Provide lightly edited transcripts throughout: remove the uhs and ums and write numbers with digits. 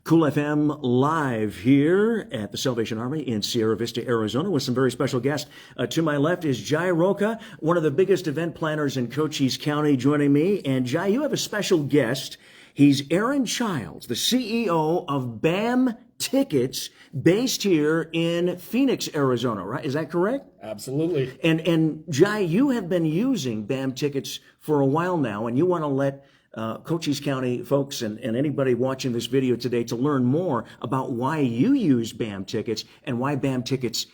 Cool FM live here at the Salvation Army in Sierra Vista, Arizona, with some very special guests. To my left is Jai Roca, one of the biggest event planners in Cochise County, joining me. And Jai, you have a special guest. He's Aaron Childs, the CEO of Bamm Tickets, based here in Phoenix, Arizona, right? Is that correct? Absolutely. And Jai, you have been using Bamm Tickets for a while now, and you want to let Cochise County folks and anybody watching this video today to learn more about why you use Bamm Tickets and why Bamm Tickets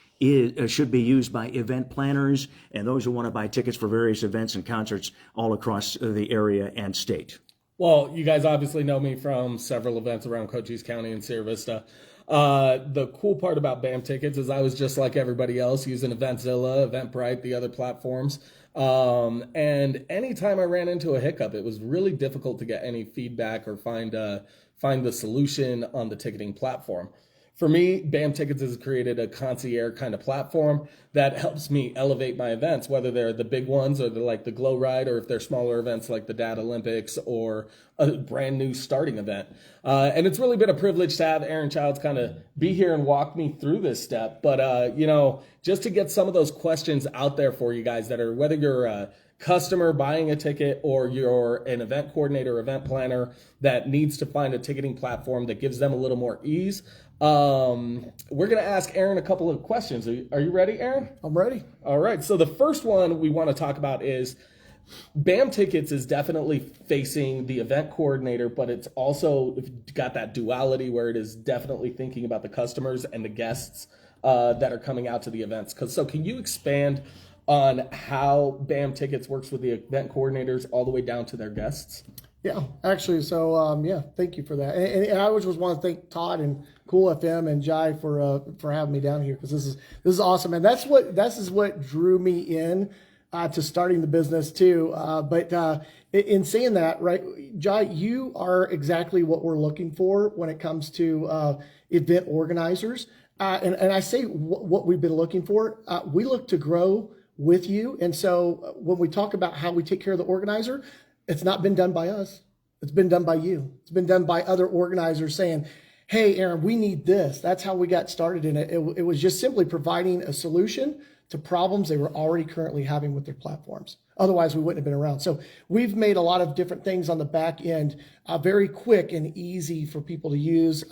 should be used by event planners and those who want to buy tickets for various events and concerts all across the area and state. Well, you guys obviously know me from several events around Cochise County and Sierra Vista. The cool part about Bamm Tickets is I was just like everybody else using Eventzilla, Eventbrite, the other platforms. And anytime I ran into a hiccup, it was really difficult to get any feedback or find the solution on the ticketing platform. For me, Bamm Tickets has created a concierge kind of platform that helps me elevate my events, whether they're the big ones or like the Glow Ride, or if they're smaller events like the Dad Olympics or a brand new starting event. And it's really been a privilege to have Aaron Childs kind of be here and walk me through this step. But, just to get some of those questions out there for you guys that are, whether you're a customer buying a ticket or you're an event coordinator, event planner that needs to find a ticketing platform that gives them a little more ease. We're going to ask Aaron a couple of questions. Are you ready, Aaron? I'm ready. All right. So the first one we want to talk about is Bamm Tickets is definitely facing the event coordinator, but it's also got that duality where it is definitely thinking about the customers and the guests that are coming out to the events. So can you expand on how Bamm Tickets works with the event coordinators all the way down to their guests? Yeah, actually, so thank you for that. And I always just want to thank Todd and Cool FM and Jai for having me down here, because this is awesome, and this is what drew me in to starting the business too. But in saying that, right, Jai, you are exactly what we're looking for when it comes to event organizers. And I say what we've been looking for. We look to grow with you, and so when we talk about how we take care of the organizer, it's not been done by us. It's been done by you. It's been done by other organizers saying, hey, Aaron, we need this. That's how we got started in it. It was just simply providing a solution to problems they were already currently having with their platforms. Otherwise, we wouldn't have been around. So we've made a lot of different things on the back end very quick and easy for people to use.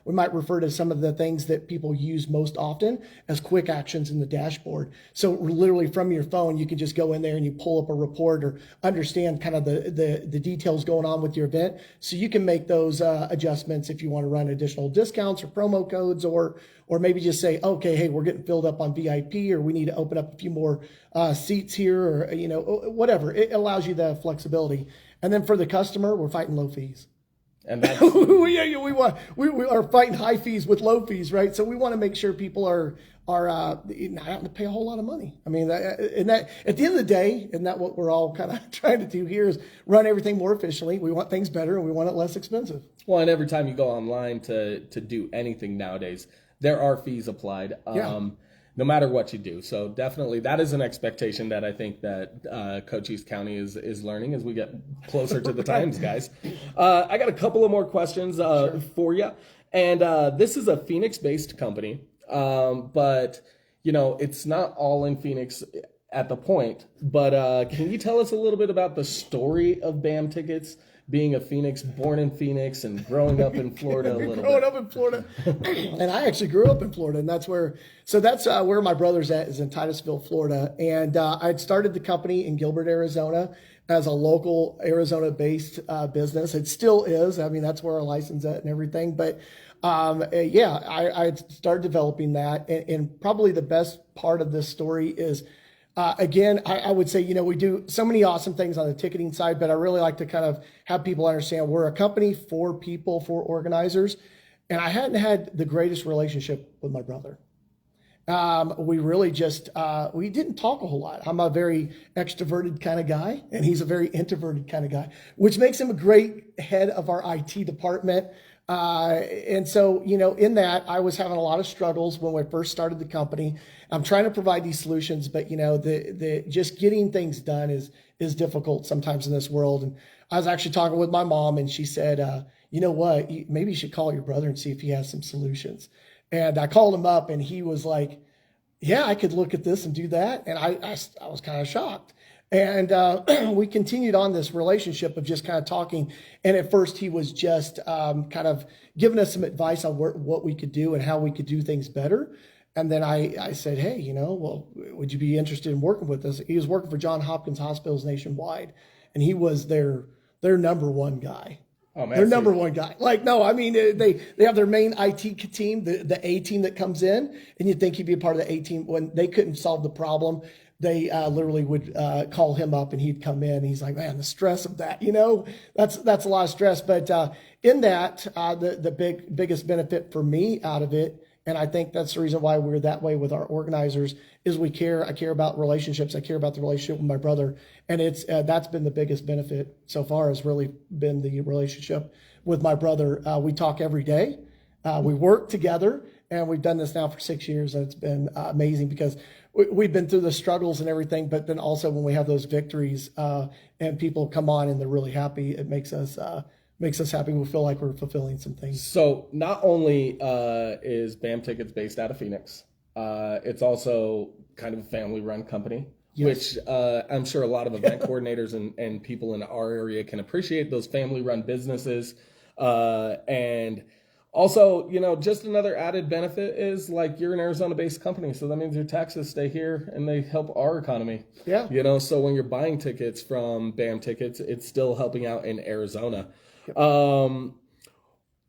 We might refer to some of the things that people use most often as quick actions in the dashboard. So literally from your phone, you can just go in there and you pull up a report or understand kind of the details going on with your event. So you can make those adjustments if you want to run additional discounts or promo codes, or maybe just say, okay, hey, we're getting filled up on VIP, or we need to open up a few more seats here, or whatever. It allows you the flexibility. And then for the customer, we're fighting low fees. And that's we are fighting high fees with low fees, right? So we want to make sure people are not having to pay a whole lot of money. I mean, and that at the end of the day, and that what we're all kind of trying to do here is run everything more efficiently. We want things better, and we want it less expensive. Well, and every time you go online to do anything nowadays, there are fees applied. No matter what you do. So definitely that is an expectation that I think that Cochise County is learning as we get closer to the times, guys. I got a couple of more questions for you. And this is a Phoenix-based company, but it's not all in Phoenix at the point. But can you tell us a little bit about the story of Bamm Tickets? Being a Phoenix, born in Phoenix and growing up in Florida a little bit. Growing up in Florida. And I actually grew up in Florida, and that's where my brother's at, is in Titusville, Florida. And I'd started the company in Gilbert, Arizona as a local Arizona-based business. It still is. I mean, that's where our license at and everything. But I started developing that. And probably the best part of this story is, again, I would say, we do so many awesome things on the ticketing side, but I really like to kind of have people understand we're a company for people, for organizers. And I hadn't had the greatest relationship with my brother. We really just, we didn't talk a whole lot. I'm a very extroverted kind of guy, and he's a very introverted kind of guy, which makes him a great head of our IT department. And so, in that, I was having a lot of struggles when we first started the company. I'm trying to provide these solutions, but the just getting things done is difficult sometimes in this world. And I was actually talking with my mom, and she said, you know what, maybe you should call your brother and see if he has some solutions. And I called him up and he was like, yeah, I could look at this and do that. And I was kind of shocked. And we continued on this relationship of just kind of talking. And at first he was just kind of giving us some advice on what we could do and how we could do things better. And then I said, hey, you know, well, would you be interested in working with us? He was working for Johns Hopkins hospitals nationwide, and he was their number one guy. Oh, man, their number one guy. Like, no, I mean, they have their main IT team, the A team that comes in, and you'd think he'd be a part of the A team. When they couldn't solve the problem, they literally would call him up and he'd come in. And he's like, man, the stress of that, you know, that's a lot of stress. But in that, the biggest benefit for me out of it, and I think that's the reason why we're that way with our organizers, is we care. I care about relationships. I care about the relationship with my brother. And it's that's been the biggest benefit so far, has really been the relationship with my brother. We talk every day. We work together, and we've done this now for 6 years. And it's been amazing because we've been through the struggles and everything. But then also when we have those victories and people come on and they're really happy, it makes us happy. We feel like we're fulfilling some things. So not only is Bamm Tickets based out of Phoenix, it's also kind of a family-run company, Yes. which I'm sure a lot of event coordinators and people in our area can appreciate those family-run businesses. And also, you know, just another added benefit is, like, you're an Arizona-based company, so that means your taxes stay here and they help our economy. Yeah. You know, so when you're buying tickets from Bamm Tickets, it's still helping out in Arizona.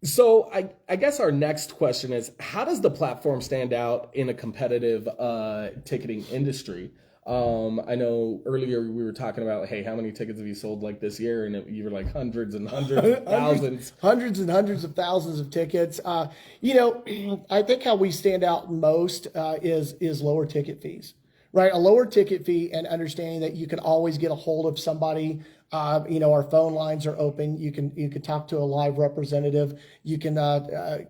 So I guess our next question is, how does the platform stand out in a competitive ticketing industry? I know earlier we were talking about, hey, how many tickets have you sold like this year? And you were like hundreds and hundreds of thousands. Hundreds and hundreds of thousands of tickets. You know, I think how we stand out most is lower ticket fees, right? A lower ticket fee, and understanding that you can always get a hold of somebody. You know, our phone lines are open. You can talk to a live representative. You can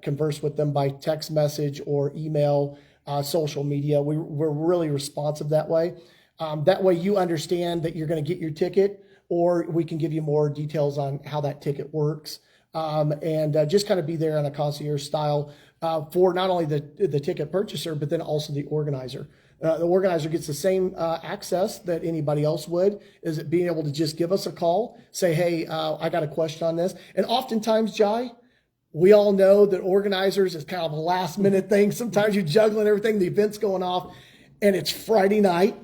converse with them by text message or email, social media. We're really responsive that way. That way you understand that you're going to get your ticket, or we can give you more details on how that ticket works. And just kind of be there on a concierge style for not only the ticket purchaser, but then also the organizer. The organizer gets the same access that anybody else would, is it being able to just give us a call, say, hey, I got a question on this. And oftentimes, Jai, we all know that organizers is kind of a last minute thing. Sometimes you're juggling everything, the event's going off, and it's Friday night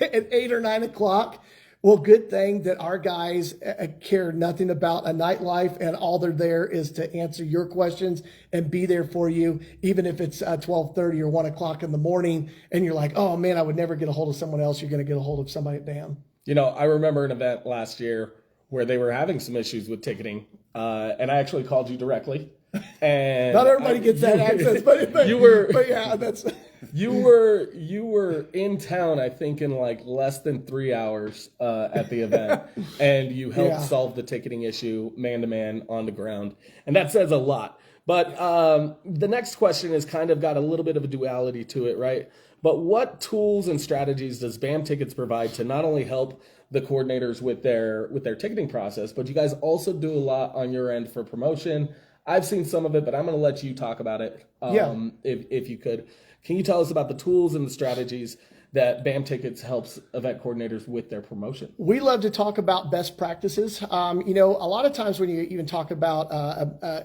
at 8 or 9 o'clock. Well, good thing that our guys care nothing about a nightlife, and all they're there is to answer your questions and be there for you, even if it's 12:30 or 1 o'clock in the morning, and you're like, oh man, I would never get a hold of someone else. You're going to get a hold of somebody at Bamm. You know, I remember an event last year where they were having some issues with ticketing, and I actually called you directly. And not everybody gets that access, but yeah, that's. You were in town, I think, in like less than 3 hours at the event, and you helped solve the ticketing issue man to man on the ground, and that says a lot. But the next question is kind of got a little bit of a duality to it, right? But what tools and strategies does Bamm Tickets provide to not only help the coordinators with their ticketing process, but you guys also do a lot on your end for promotion? I've seen some of it, but I'm going to let you talk about it. If you could. Can you tell us about the tools and the strategies that Bamm Tickets helps event coordinators with their promotion? We love to talk about best practices. You know, a lot of times when you even talk about,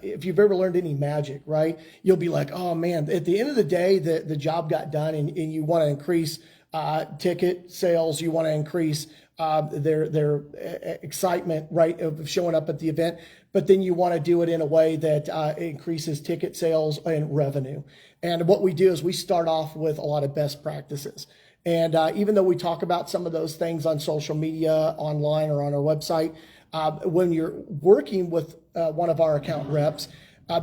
if you've ever learned any magic, right, you'll be like, oh man, at the end of the day, the job got done, and you want to increase ticket sales. You want to increase their excitement, right, of showing up at the event. But then you want to do it in a way that increases ticket sales and revenue. And what we do is we start off with a lot of best practices. And even though we talk about some of those things on social media, online, or on our website, when you're working with one of our account reps,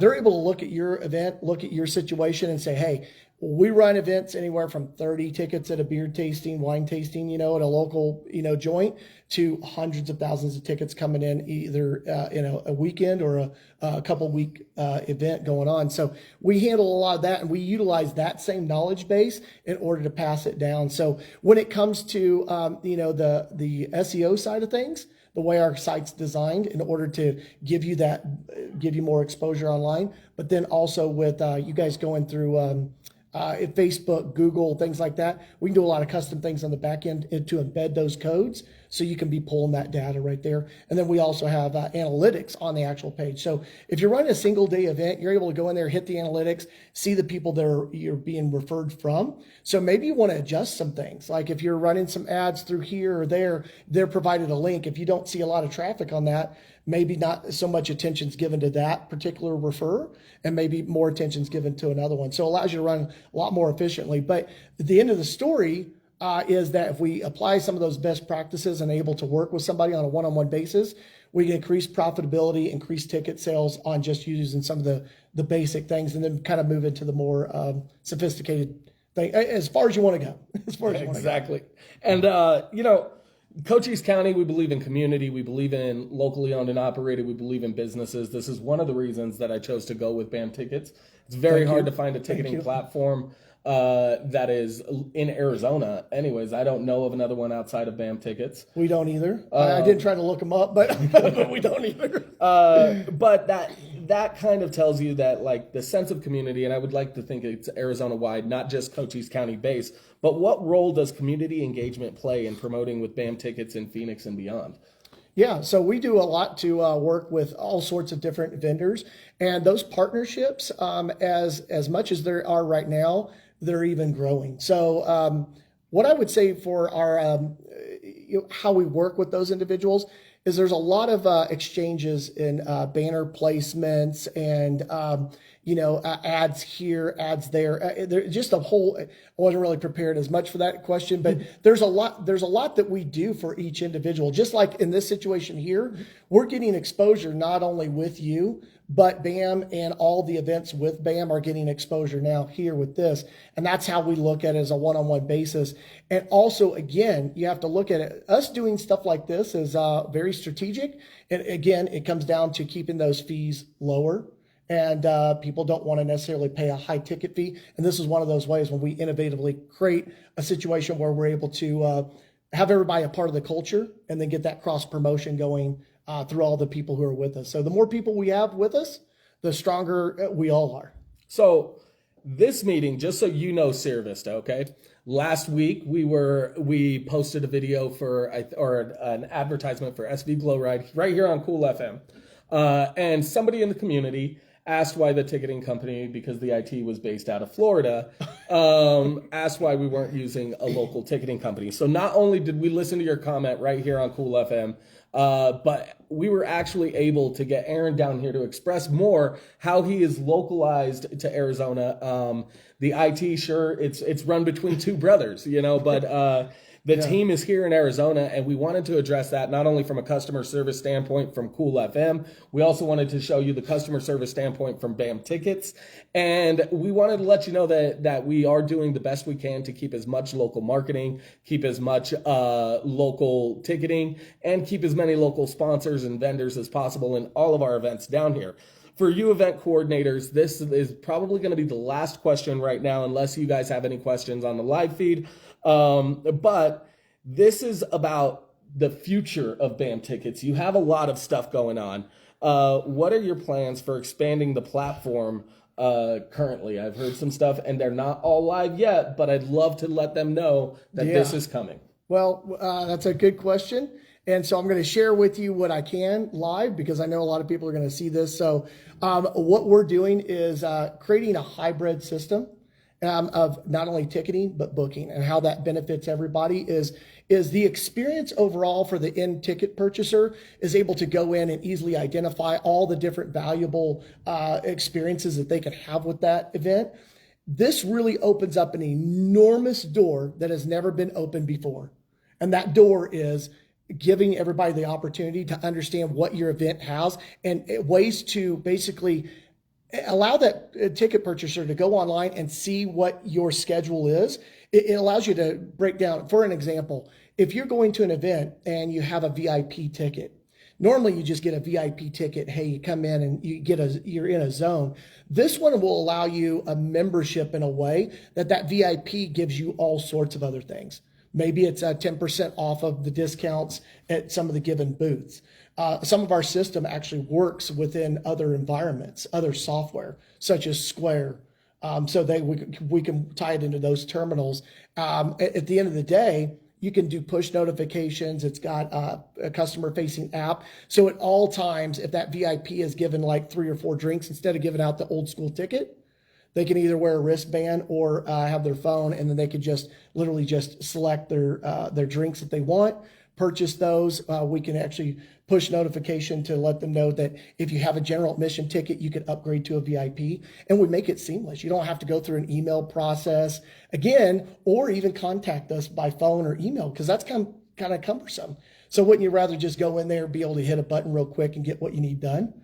they're able to look at your event, look at your situation, and say, hey, we run events anywhere from 30 tickets at a beer tasting, wine tasting, you know, at a local, you know, joint, to hundreds of thousands of tickets coming in either in a weekend or a couple week event going on. So we handle a lot of that, and we utilize that same knowledge base in order to pass it down. So when it comes to you know, the SEO side of things, the way our site's designed in order to give you more exposure online. But then also with you guys going through Facebook, Google, things like that, we can do a lot of custom things on the back end to embed those codes so you can be pulling that data right there. And then we also have analytics on the actual page. So if you're running a single day event, you're able to go in there, hit the analytics, see the people that you're being referred from. So maybe you want to adjust some things. Like if you're running some ads through here or there, they're provided a link. If you don't see a lot of traffic on that, maybe not so much attention's given to that particular refer, and maybe more attention's given to another one. So it allows you to run a lot more efficiently. But at the end of the story is that if we apply some of those best practices and able to work with somebody on a one-on-one basis, we can increase profitability, increase ticket sales on just using some of the basic things, and then kind of move into the more sophisticated thing as far as you want to go. As far as you want to go. Exactly. And, Cochise County, we believe in community. We believe in locally owned and operated. We believe in businesses. This is one of the reasons that I chose to go with Bamm Tickets. It's very hard to find a ticketing platform that is in Arizona. Anyways, I don't know of another one outside of Bamm Tickets. We don't either. I didn't try to look them up, but, but we don't either. But that kind of tells you that, like, the sense of community, and I would like to think it's Arizona-wide, not just Cochise County based, but what role does community engagement play in promoting with Bamm Tickets in Phoenix and beyond? Yeah, so we do a lot to work with all sorts of different vendors, and those partnerships, as much as there are right now, they're even growing. So what I would say for our how we work with those individuals is there's a lot of exchanges in banner placements and ads here, ads there. Just a whole. I wasn't really prepared as much for that question, but there's a lot that we do for each individual. Just like in this situation here, we're getting exposure not only with you, but Bamm and all the events with Bamm are getting exposure now here with this. And that's how we look at it as a one-on-one basis. And also, again, you have to look at it. Us doing stuff like this is very strategic. And again, it comes down to keeping those fees lower. And people don't want to necessarily pay a high ticket fee. And this is one of those ways when we innovatively create a situation where we're able to have everybody a part of the culture and then get that cross promotion going through all the people who are with us. So the more people we have with us, the stronger we all are. So this meeting, just so you know, Sierra Vista, okay? Last week we posted a video or an advertisement for SV Glow Ride right here on Cool FM, and somebody in the community asked why the ticketing company, because the IT was based out of Florida, asked why we weren't using a local ticketing company. So not only did we listen to your comment right here on Cool FM, but we were actually able to get Aaron down here to express more how he is localized to Arizona. The IT, sure, it's run between two brothers, but the team is here in Arizona, and we wanted to address that not only from a customer service standpoint from Cool FM, we also wanted to show you the customer service standpoint from Bamm Tickets, and we wanted to let you know that we are doing the best we can to keep as much local marketing, keep as much local ticketing, and keep as many local sponsors and vendors as possible in all of our events down here. For you event coordinators, this is probably going to be the last question right now, unless you guys have any questions on the live feed. But this is about the future of Bamm Tickets. You have a lot of stuff going on. What are your plans for expanding the platform currently? I've heard some stuff, and they're not all live yet, but I'd love to let them know that this is coming. Well, that's a good question. And so I'm going to share with you what I can live, because I know a lot of people are going to see this. So what we're doing is creating a hybrid system of not only ticketing, but booking, and how that benefits everybody is the experience overall for the end ticket purchaser is able to go in and easily identify all the different valuable experiences that they can have with that event. This really opens up an enormous door that has never been opened before. And that door is giving everybody the opportunity to understand what your event has and ways to basically allow that ticket purchaser to go online and see what your schedule is. It allows you to break down, for an example, if you're going to an event and you have a VIP ticket, normally you just get a VIP ticket. Hey, you come in and you're in a zone. This one will allow you a membership in a way that VIP gives you all sorts of other things. Maybe it's 10% off of the discounts at some of the given booths. Some of our system actually works within other environments, other software, such as Square. So we can tie it into those terminals. At the end of the day, you can do push notifications. It's got a customer-facing app. So at all times, if that VIP is given like 3 or 4 drinks, instead of giving out the old school ticket, they can either wear a wristband or have their phone, and then they can just literally just select their drinks that they want, purchase those. We can actually push notification to let them know that if you have a general admission ticket, you can upgrade to a VIP, and we make it seamless. You don't have to go through an email process again, or even contact us by phone or email, because that's kind of cumbersome. So wouldn't you rather just go in there, be able to hit a button real quick and get what you need done?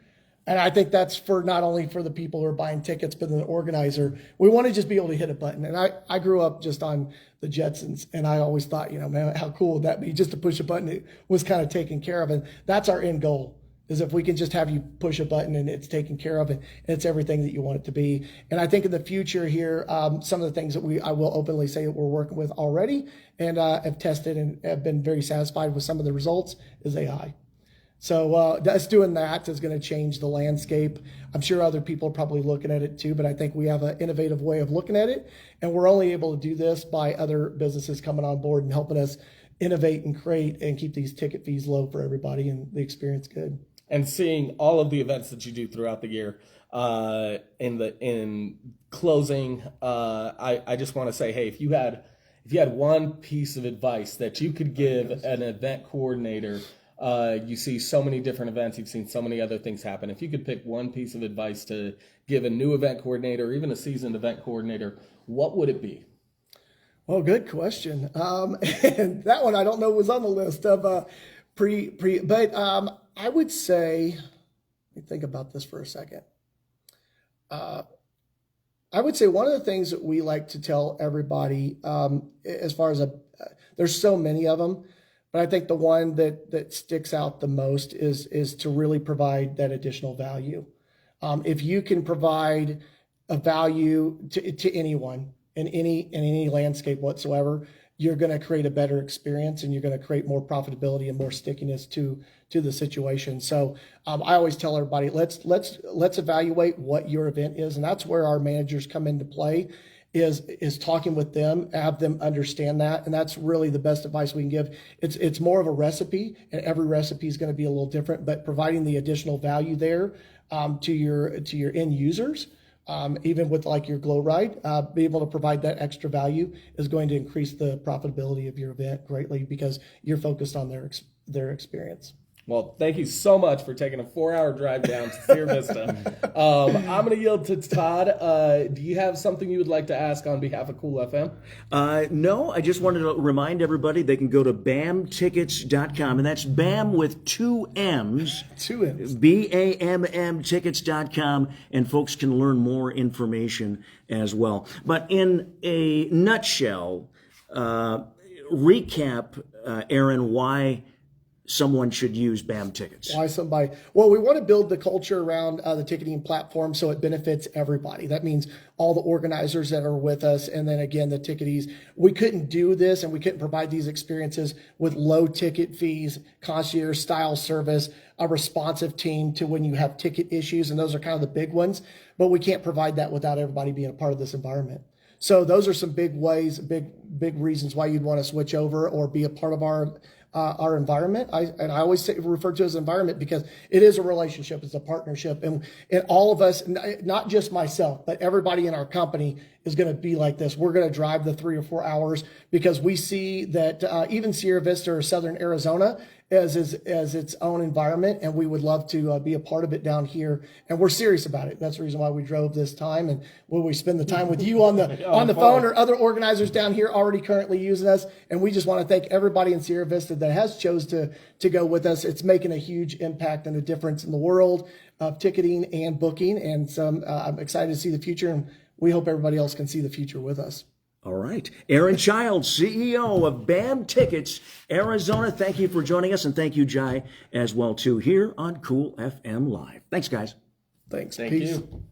And I think that's for not only for the people who are buying tickets, but the organizer. We want to just be able to hit a button. And I grew up just on the Jetsons, and I always thought, man, how cool would that be? Just to push a button, it was kind of taken care of. And that's our end goal, is if we can just have you push a button and it's taken care of, and it's everything that you want it to be. And I think in the future here, some of the things that I will openly say that we're working with already and have tested and have been very satisfied with some of the results is AI. So us doing that is going to change the landscape. I'm sure other people are probably looking at it too, but I think we have an innovative way of looking at it. And we're only able to do this by other businesses coming on board and helping us innovate and create and keep these ticket fees low for everybody and the experience good. And seeing all of the events that you do throughout the year, in closing, I just want to say, hey, if you had one piece of advice that you could give an event coordinator, you see so many different events, you've seen so many other things happen. If you could pick one piece of advice to give a new event coordinator or even a seasoned event coordinator, what would it be? Well, good question. And that one I don't know was on the list of but I would say, let me think about this for a second. I would say one of the things that we like to tell everybody, as far as there's so many of them, but I think the one that sticks out the most is to really provide that additional value. If you can provide a value to anyone in any landscape whatsoever, you're going to create a better experience, and you're going to create more profitability and more stickiness to the situation. So I always tell everybody, let's evaluate what your event is, and that's where our managers come into play. Is talking with them, have them understand that, and that's really the best advice we can give. It's more of a recipe, and every recipe is going to be a little different, but providing the additional value there to your end users, even with like your Glow Ride, be able to provide that extra value is going to increase the profitability of your event greatly because you're focused on their experience. Well, thank you so much for taking a 4-hour drive down to Sierra Vista. I'm going to yield to Todd. Do you have something you would like to ask on behalf of Cool FM? No, I just wanted to remind everybody they can go to bammtickets.com, and that's Bamm with 2 M's. 2 M's. BAMM tickets.com, and folks can learn more information as well. But in a nutshell, recap, Aaron, why someone should use Bamm Tickets. Why somebody? Well, we want to build the culture around the ticketing platform so it benefits everybody. That means all the organizers that are with us, and then again, the ticketees. We couldn't do this and we couldn't provide these experiences with low ticket fees, concierge-style service, a responsive team to when you have ticket issues, and those are kind of the big ones. But we can't provide that without everybody being a part of this environment. So those are some big ways, big reasons why you'd want to switch over or be a part of our environment. I always refer to it as environment because it is a relationship, it's a partnership, and all of us, not just myself, but everybody in our company is going to be like this. We're going to drive the 3 or 4 hours because we see that even Sierra Vista or Southern Arizona as its own environment, and we would love to be a part of it down here. And we're serious about it. That's the reason why we drove this time, and will we spend the time with you on the phone or other organizers down here already currently using us. And we just want to thank everybody in Sierra Vista that has chose to go with us. It's making a huge impact and a difference in the world of ticketing and booking. And so I'm excited to see the future, and we hope everybody else can see the future with us. All right. Aaron Childs, CEO of Bamm Tickets, Arizona. Thank you for joining us, and thank you, Jai, as well, too, here on Cool FM Live. Thanks, guys. Thanks. Thank Peace. you.